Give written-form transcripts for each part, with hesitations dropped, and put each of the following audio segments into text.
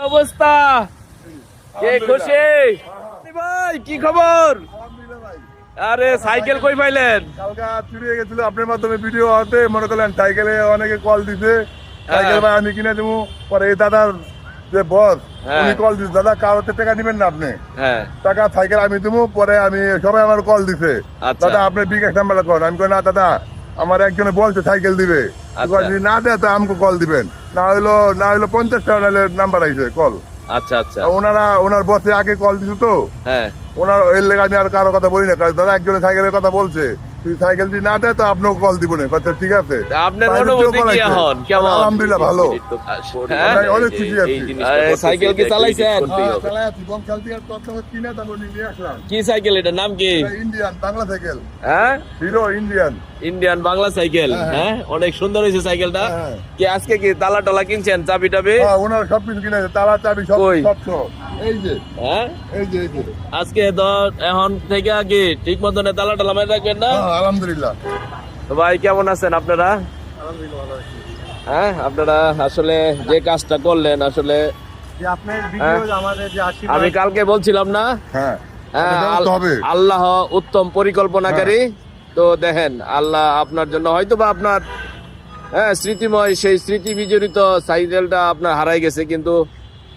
অবস্থা কে খুশি ভাই? কি খবর? আরে সাইকেল কই পাইলেন? কালকা চুরি হয়ে গেছিল আপনার মাধ্যমে ভিডিও হতে মনে করলেন সাইকেলে অনেকে কল দিছে সাইকেল ভাই আমি কিনে দেবো পরে এই দাদার যে বস উনি কল দিছে দাদা কারোতে টাকা দিবেন না আপনি টাকা সাইকেল আমি দেবো পরে আমি সবাই আমার কল দিছে দাদা আপনি বিকাশ নাম্বার করেন আমি কই না দাদা আমার একজনে বলছে সাইকেল দিবে যদি না দেয় তো আমাকে কল দিবেন না হইলো 50 টাকা নাম্বার আইছে কল। আচ্ছা আচ্ছা ওনার বসে আগে কল দিছে তো ওনার এর লেগে আমি আর কারো কথা বলি না কারণ দাদা একজনের সাইকেলের কথা বলছে তুই সাইকেল যদি না দেয় তো আপনাকে কল দিব না ঠিক আছে। আপনার অনুভূতি কি এখন কেমন? আলহামদুলিল্লাহ ভালো অনেক খুশি আছি। সাইকেল কি চালাইছেন? কি সাইকেল এটা নাম কি? Indian Bangla cycle. হ্যাঁ হিরো ইন্ডিয়ান বাংলা সাইকেল। হ্যাঁ অনেক সুন্দর হয়েছে সাইকেলটা। কি আজকে কি তালা টালা কিনছেন? চাবি টাবি? ওনার সবকিছু কিনেছে তালা চাবি সব এই যে এই যে আজকে তো এখন থেকে কি ঠিক মতন তালা টালা মেরে রাখবেন না? আলহামদুলিল্লাহ। তো ভাই কেমন আছেন আপনারা? হ্যাঁ আপনারা আসলে যে কাজটা করলেন আসলে আমি কালকে বলছিলাম না আল্লাহ উত্তম পরিকল্পনাকারী। তো দেখেন আল্লাহ আপনার জন্য হয়তো বা আপনার স্মৃতিময় সেই স্মৃতি বিজড়িত সাইকেলটা আপনার হারাই গেছে কিন্তু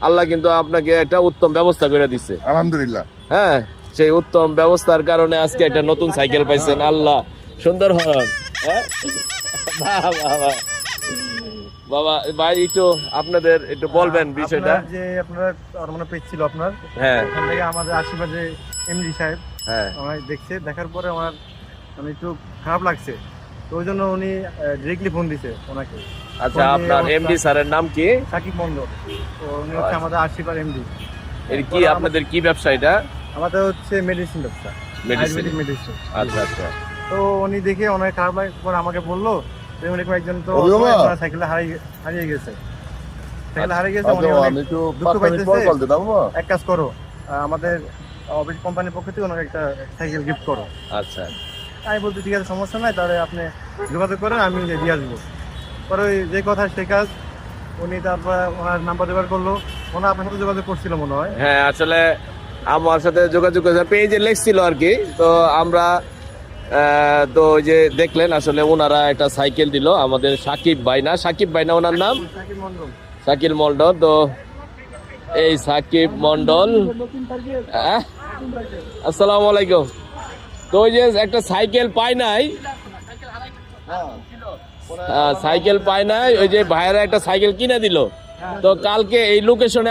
আল্লাহ কিন্তু আপনাকে একটা উত্তম ব্যবস্থা করে দিচ্ছে আলহামদুলিল্লাহ। হ্যাঁ সেই উত্তম ব্যবস্থার কারণে আজকে একটা নতুন সাইকেল পাইছেন। আল্লাহ সুন্দর হন। বাবা ভাই একটু আপনাদের একটু বলবেন বিষয়টা যে আপনারা মানে পেজ ছিল আপনার এখান থেকে আমাদের আশেপাশে এমডি সাহেব আমায় দেখছে দেখার পরে আমার মানে একটু খারাপ লাগছে তো ওই জন্য উনি ডিরেক্টলি ফোন দিছে ওনাকে। আচ্ছা আপনার এমডি স্যারের নাম কি? সাকিব মন্ডল। তো উনি হচ্ছে আমাদের আশিপার এমডি। এর কি আপনাদের কি ব্যবসা এটা? আমাদের হচ্ছে মেডিসিন ব্যবসা মেডিসিন। আচ্ছা আচ্ছা। তো উনি দেখে অনেক খারাপ লাগে পরে আমাকে বললো একজন তো সাইকেলটা হারিয়ে গেছে এক কাজ করো আমাদের অফিস কোম্পানির পক্ষ থেকে ওনাকে একটা সাইকেল গিফট করো। আচ্ছা আমি বলতে ঠিক আছে সমস্যা নাই তাহলে আপনি যোগাযোগ করেন আমি দিয়ে আসবো। পরে ওই যে কথা সে কাজ উনি তারপর ওনার নাম্বার জোগাড় করলো ওনা আপনার সাথে যোগাযোগ করছিল মনে হয়। হ্যাঁ আসলে আমার সাথে যোগাযোগ করেছে পেজে লেখছিল আর কি। তো আমরা তো ওই যে দেখলেন আসলে ওনারা একটা সাইকেল দিল আমাদের সাকিব ভাই না ওনার নাম সাকিব মন্ডল। তো এই সাকিব মন্ডল আসসালামু আলাইকুম। তো ওই যে একটা সাইকেল পায় নাই ওই যে ভাইয়েরা একটা সাইকেল কিনে দিল। তো কালকে এই লোকেশনে